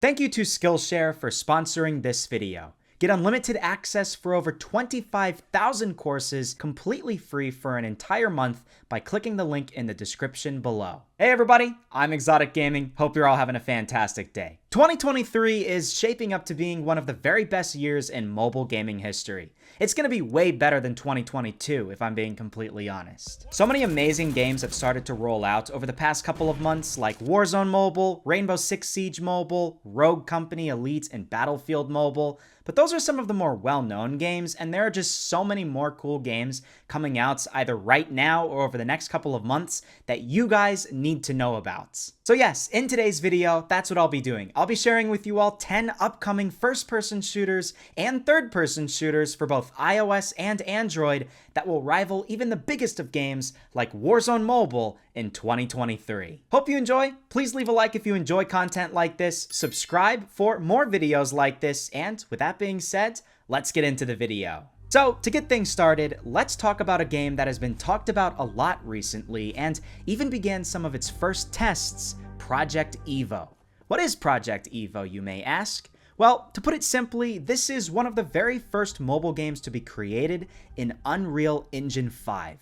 Thank you to Skillshare for sponsoring this video. Get unlimited access for over 25,000 courses completely free for an entire month by clicking the link in the description below. Hey everybody, I'm ExxotikGaming. Hope you're all having a fantastic day. 2023 is shaping up to being one of the very best years in mobile gaming history. It's going to be way better than 2022 if I'm being completely honest. So many amazing games have started to roll out over the past couple of months, like Warzone Mobile, Rainbow Six Siege Mobile, Rogue Company Elite, and Battlefield Mobile. But those are some of the more well-known games, and there are just so many more cool games coming out either right now or over the next couple of months that you guys need to know about. So yes, in today's video, that's what I'll be doing. I'll be sharing with you all 10 upcoming first-person shooters and third-person shooters for both iOS and Android that will rival even the biggest of games like Warzone Mobile in 2023. Hope you enjoy. Please leave a like if you enjoy content like this, subscribe for more videos like this, and with that being said, let's get into the video. So, to get things started, let's talk about a game that has been talked about a lot recently and even began some of its first tests, Project Evo. What is Project Evo, you may ask? Well, to put it simply, this is one of the very first mobile games to be created in Unreal Engine 5.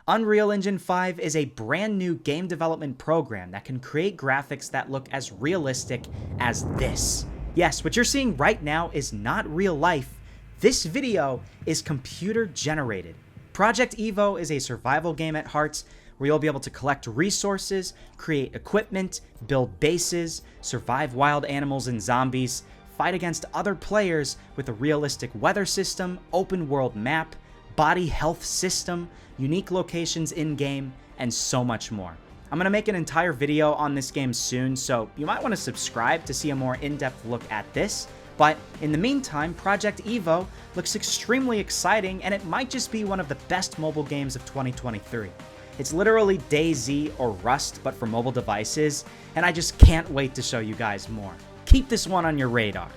Unreal Engine 5 is a brand new game development program that can create graphics that look as realistic as this. Yes, what you're seeing right now is not real life. This video is computer generated. Project Evo is a survival game at heart where you'll be able to collect resources, create equipment, build bases, survive wild animals and zombies, fight against other players with a realistic weather system, open world map, body health system, unique locations in-game, and so much more. I'm going to make an entire video on this game soon, so you might want to subscribe to see a more in-depth look at this. But in the meantime, Project Evo looks extremely exciting, and it might just be one of the best mobile games of 2023. It's literally DayZ or Rust, but for mobile devices, and I just can't wait to show you guys more. Keep this one on your radar.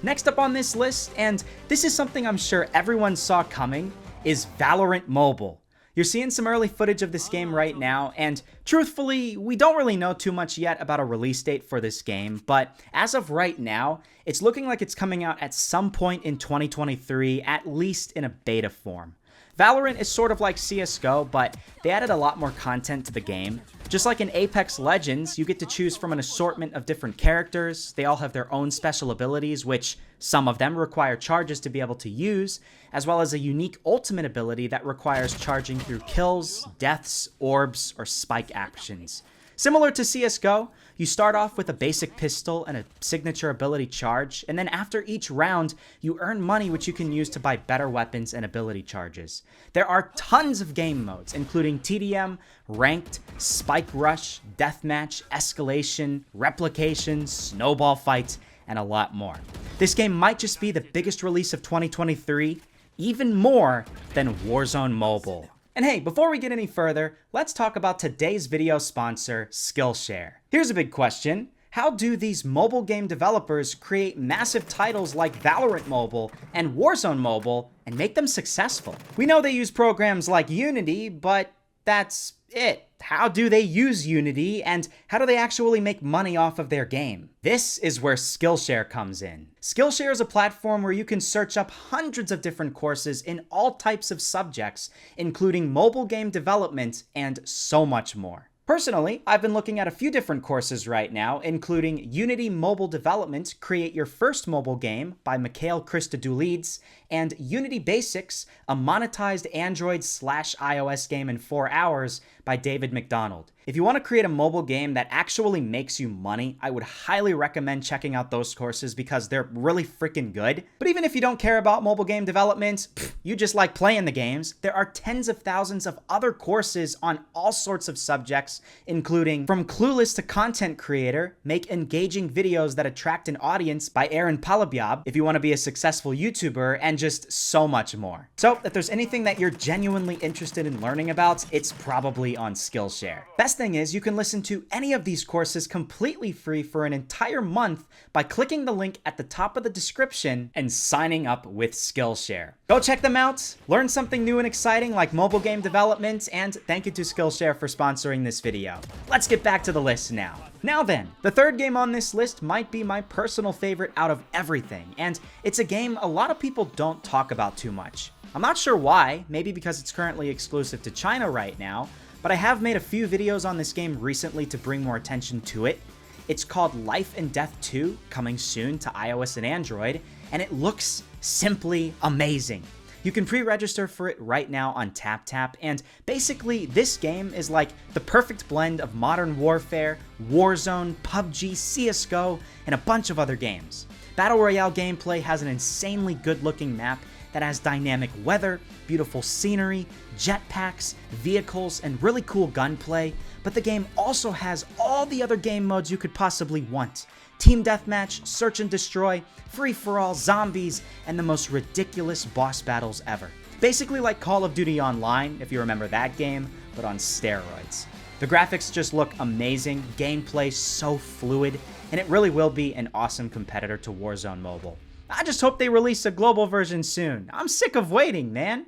Next up on this list, and this is something I'm sure everyone saw coming, is VALORANT Mobile. You're seeing some early footage of this game right now, and truthfully, we don't really know too much yet about a release date for this game, but as of right now, it's looking like it's coming out at some point in 2023, at least in a beta form. Valorant is sort of like CSGO, but they added a lot more content to the game. Just like in Apex Legends, you get to choose from an assortment of different characters. They all have their own special abilities, which some of them require charges to be able to use, as well as a unique ultimate ability that requires charging through kills, deaths, orbs, or spike actions. Similar to CSGO, you start off with a basic pistol and a signature ability charge, and then after each round, you earn money which you can use to buy better weapons and ability charges. There are tons of game modes, including TDM, Ranked, Spike Rush, Deathmatch, Escalation, Replication, Snowball Fight, and a lot more. This game might just be the biggest release of 2023, even more than Warzone Mobile. And hey, before we get any further, let's talk about today's video sponsor, Skillshare. Here's a big question. How do these mobile game developers create massive titles like VALORANT Mobile and Warzone Mobile and make them successful? We know they use programs like Unity, but that's it. How do they use Unity, and how do they actually make money off of their game? This is where Skillshare comes in. Skillshare is a platform where you can search up hundreds of different courses in all types of subjects, including mobile game development and so much more. Personally, I've been looking at a few different courses right now, including Unity Mobile Development, Create Your First Mobile Game by Mikhail Christodoulides, and Unity Basics, a monetized Android/iOS game in 4 hours by David McDonald. If you want to create a mobile game that actually makes you money, I would highly recommend checking out those courses because they're really freaking good. But even if you don't care about mobile game development, you just like playing the games, there are tens of thousands of other courses on all sorts of subjects, including From Clueless to Content Creator, Make Engaging Videos That Attract an Audience by Aaron Palabyab, if you want to be a successful YouTuber, and just so much more. So if there's anything that you're genuinely interested in learning about, it's probably on Skillshare. Best thing is you can listen to any of these courses completely free for an entire month by clicking the link at the top of the description and signing up with Skillshare. Go check them out, learn something new and exciting like mobile game development, and thank you to Skillshare for sponsoring this video. Let's get back to the list now. Now then, the third game on this list might be my personal favorite out of everything, and it's a game a lot of people don't talk about too much. I'm not sure why, maybe because it's currently exclusive to China right now, but I have made a few videos on this game recently to bring more attention to it. It's called Life and Death 2, coming soon to iOS and Android, and it looks simply amazing. You can pre-register for it right now on TapTap, and basically this game is like the perfect blend of Modern Warfare, Warzone, PUBG, CSGO, and a bunch of other games. Battle Royale gameplay has an insanely good-looking map that has dynamic weather, beautiful scenery, jetpacks, vehicles, and really cool gunplay, but the game also has all the other game modes you could possibly want. Team Deathmatch, Search and Destroy, Free-for-all, Zombies, and the most ridiculous boss battles ever. Basically like Call of Duty Online, if you remember that game, but on steroids. The graphics just look amazing, gameplay so fluid, and it really will be an awesome competitor to Warzone Mobile. I just hope they release a global version soon. I'm sick of waiting, man.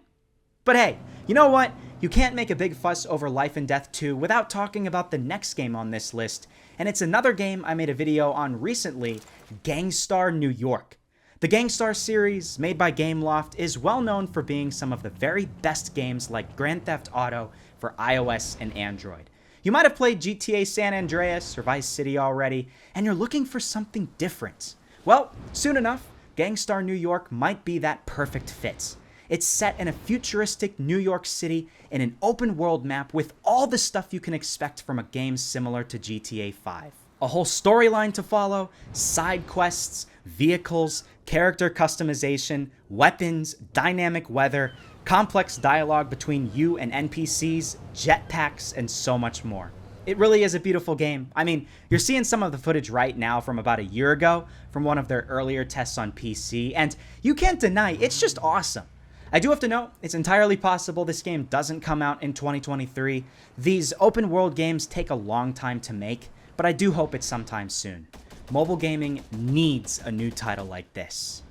But hey, you know what? You can't make a big fuss over Life and Death 2 without talking about the next game on this list, and it's another game I made a video on recently, Gangstar New York. The Gangstar series, made by Gameloft, is well known for being some of the very best games like Grand Theft Auto for iOS and Android. You might have played GTA San Andreas or Vice City already, and you're looking for something different. Well, soon enough, Gangstar New York might be that perfect fit. It's set in a futuristic New York City in an open world map with all the stuff you can expect from a game similar to GTA 5. A whole storyline to follow, side quests, vehicles, character customization, weapons, dynamic weather, complex dialogue between you and NPCs, jetpacks, and so much more. It really is a beautiful game. I mean, you're seeing some of the footage right now from about a year ago from one of their earlier tests on PC, and you can't deny it's just awesome. I do have to note, it's entirely possible this game doesn't come out in 2023. These open world games take a long time to make, but I do hope it's sometime soon. Mobile gaming needs a new title like this.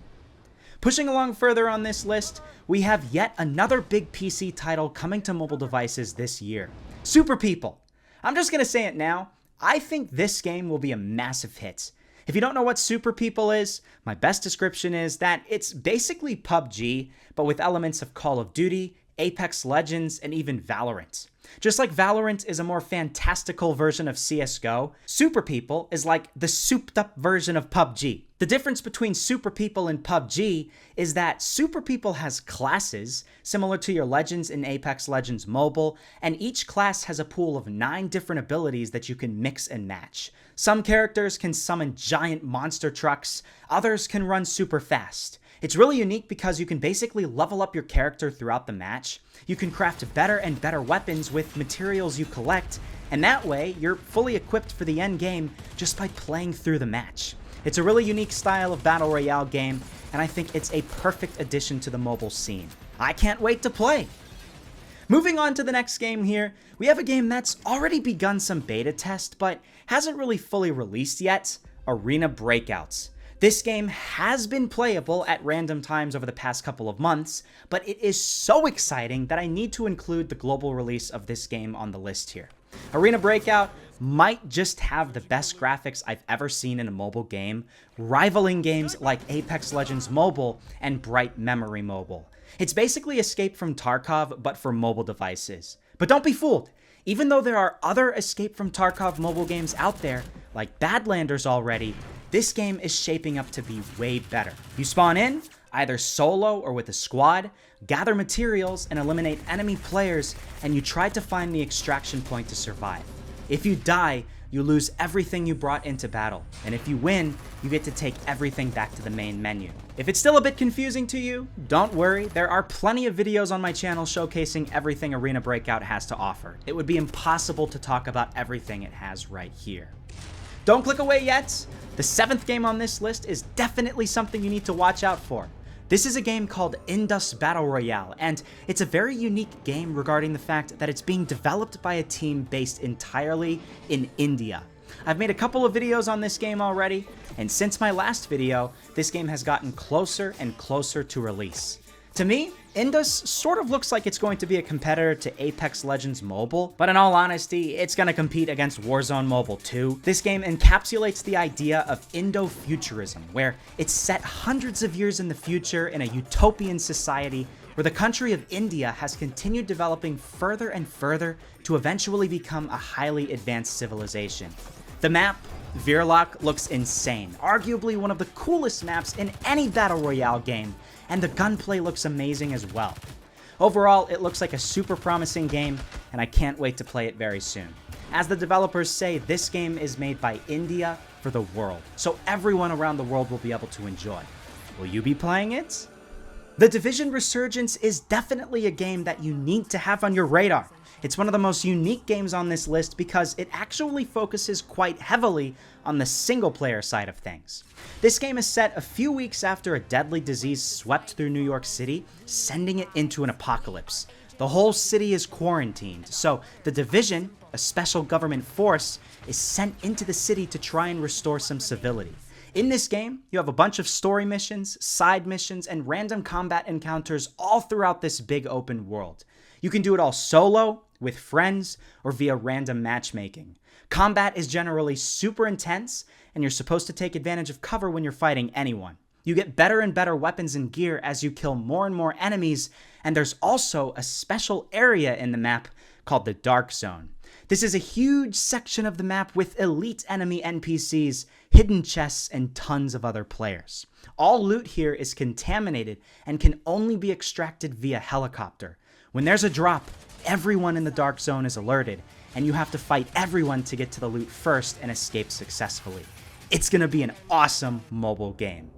Pushing along further on this list, we have yet another big PC title coming to mobile devices this year. Super People. I'm just gonna say it now, I think this game will be a massive hit. If you don't know what Super People is, my best description is that it's basically PUBG, but with elements of Call of Duty, Apex Legends, and even Valorant. Just like Valorant is a more fantastical version of CSGO, Super People is like the souped-up version of PUBG. The difference between Super People and PUBG is that Super People has classes, similar to your Legends in Apex Legends Mobile, and each class has a pool of 9 different abilities that you can mix and match. Some characters can summon giant monster trucks, others can run super fast. It's really unique because you can basically level up your character throughout the match. You can craft better and better weapons with materials you collect, and that way you're fully equipped for the end game just by playing through the match. It's a really unique style of Battle Royale game, and I think it's a perfect addition to the mobile scene. I can't wait to play! Moving on to the next game here, we have a game that's already begun some beta test, but hasn't really fully released yet, Arena Breakout. This game has been playable at random times over the past couple of months, but it is so exciting that I need to include the global release of this game on the list here. Arena Breakout might just have the best graphics I've ever seen in a mobile game, rivaling games like Apex Legends Mobile and Bright Memory Mobile. It's basically Escape from Tarkov, but for mobile devices. But don't be fooled. Even though there are other Escape from Tarkov mobile games out there, like Badlanders already, this game is shaping up to be way better. You spawn in, either solo or with a squad, gather materials and eliminate enemy players, and you try to find the extraction point to survive. If you die, you lose everything you brought into battle, and if you win, you get to take everything back to the main menu. If it's still a bit confusing to you, don't worry, there are plenty of videos on my channel showcasing everything Arena Breakout has to offer. It would be impossible to talk about everything it has right here. Don't click away yet. The 7th game on this list is definitely something you need to watch out for. This is a game called Indus Battle Royale, and it's a very unique game regarding the fact that it's being developed by a team based entirely in India. I've made a couple of videos on this game already, and since my last video, this game has gotten closer and closer to release. To me, Indus sort of looks like it's going to be a competitor to Apex Legends Mobile, but in all honesty, it's going to compete against Warzone Mobile too. This game encapsulates the idea of Indo-futurism, where it's set hundreds of years in the future in a utopian society where the country of India has continued developing further and further to eventually become a highly advanced civilization. The map, Virlock, looks insane, arguably one of the coolest maps in any Battle Royale game, and the gunplay looks amazing as well. Overall, it looks like a super promising game, and I can't wait to play it very soon. As the developers say, this game is made by India for the world, so everyone around the world will be able to enjoy. Will you be playing it? The Division Resurgence is definitely a game that you need to have on your radar. It's one of the most unique games on this list because it actually focuses quite heavily on the single-player side of things. This game is set a few weeks after a deadly disease swept through New York City, sending it into an apocalypse. The whole city is quarantined, so the Division, a special government force, is sent into the city to try and restore some civility. In this game, you have a bunch of story missions, side missions, and random combat encounters all throughout this big open world. You can do it all solo, with friends, or via random matchmaking. Combat is generally super intense, and you're supposed to take advantage of cover when you're fighting anyone. You get better and better weapons and gear as you kill more and more enemies, and there's also a special area in the map called the Dark Zone. This is a huge section of the map with elite enemy NPCs, hidden chests, and tons of other players. All loot here is contaminated and can only be extracted via helicopter. When there's a drop, everyone in the Dark Zone is alerted, and you have to fight everyone to get to the loot first and escape successfully. It's gonna be an awesome mobile game.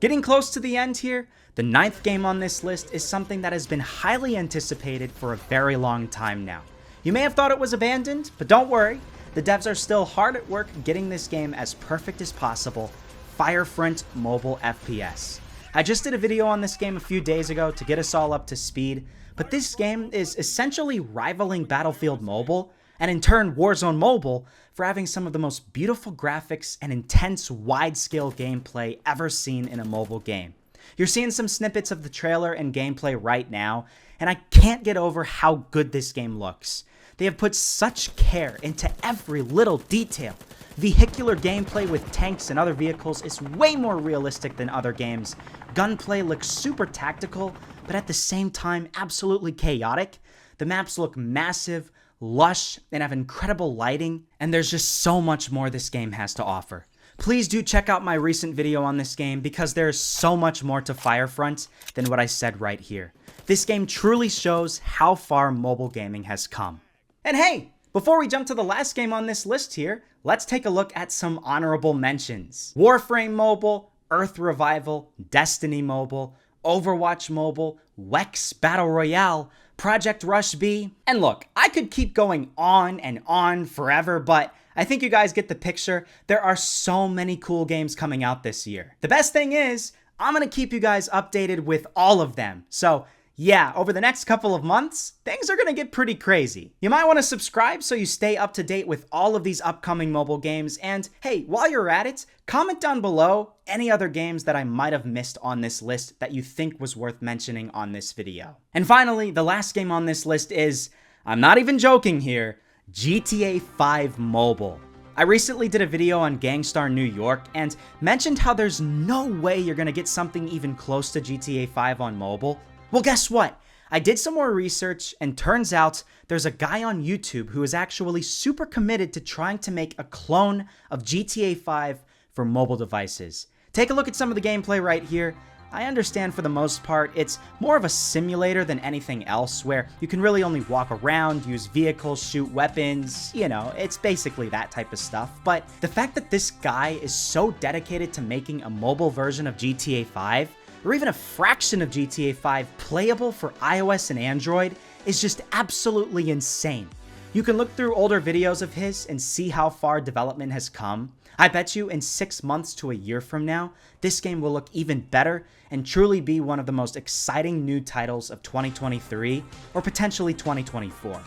Getting close to the end here, the 9th game on this list is something that has been highly anticipated for a very long time now. You may have thought it was abandoned, but don't worry, the devs are still hard at work getting this game as perfect as possible, Firefront Mobile FPS. I just did a video on this game a few days ago to get us all up to speed, but this game is essentially rivaling Battlefield Mobile, and in turn Warzone Mobile, for having some of the most beautiful graphics and intense wide-scale gameplay ever seen in a mobile game. You're seeing some snippets of the trailer and gameplay right now, and I can't get over how good this game looks. They have put such care into every little detail. Vehicular gameplay with tanks and other vehicles is way more realistic than other games. Gunplay looks super tactical, but at the same time absolutely chaotic. The maps look massive, lush, and have incredible lighting, and there's just so much more this game has to offer. Please do check out my recent video on this game because there's so much more to Firefront than what I said right here. This game truly shows how far mobile gaming has come. And hey, before we jump to the last game on this list here, let's take a look at some honorable mentions. Warframe Mobile, Earth Revival, Destiny Mobile, Overwatch Mobile, Wex Battle Royale, Project Rush B, and look, I could keep going on and on forever, but I think you guys get the picture. There are so many cool games coming out this year. The best thing is, I'm gonna keep you guys updated with all of them. So yeah, over the next couple of months, things are gonna get pretty crazy. You might wanna subscribe so you stay up to date with all of these upcoming mobile games, and hey, while you're at it, comment down below any other games that I might have missed on this list that you think was worth mentioning on this video. And finally, the last game on this list is, I'm not even joking here, GTA 5 Mobile. I recently did a video on Gangstar New York and mentioned how there's no way you're gonna get something even close to GTA 5 on mobile. Well, guess what? I did some more research, and turns out there's a guy on YouTube who is actually super committed to trying to make a clone of GTA 5 for mobile devices. Take a look at some of the gameplay right here. I understand for the most part, it's more of a simulator than anything else, where you can really only walk around, use vehicles, shoot weapons, you know, it's basically that type of stuff. But the fact that this guy is so dedicated to making a mobile version of GTA 5, or even a fraction of GTA 5 playable for iOS and Android, is just absolutely insane. You can look through older videos of his and see how far development has come. I bet you in 6 months to a year from now, this game will look even better and truly be one of the most exciting new titles of 2023 or potentially 2024.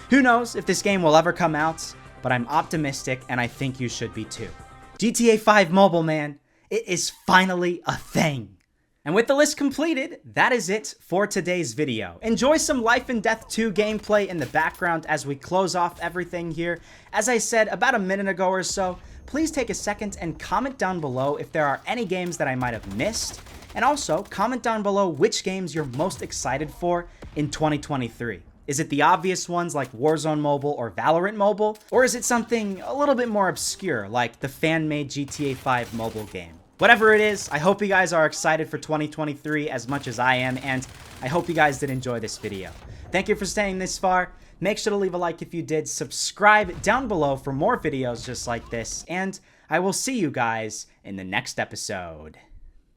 Who knows if this game will ever come out, but I'm optimistic and I think you should be too. GTA 5 Mobile, man, it is finally a thing. And with the list completed, that is it for today's video. Enjoy some Life and Death 2 gameplay in the background as we close off everything here. As I said about a minute ago or so, please take a second and comment down below if there are any games that I might have missed. And also, comment down below which games you're most excited for in 2023. Is it the obvious ones like Warzone Mobile or VALORANT Mobile? Or is it something a little bit more obscure like the fan-made GTA 5 mobile game? Whatever it is, I hope you guys are excited for 2023 as much as I am, and I hope you guys did enjoy this video. Thank you for staying this far. Make sure to leave a like if you did, subscribe down below for more videos just like this, and I will see you guys in the next episode.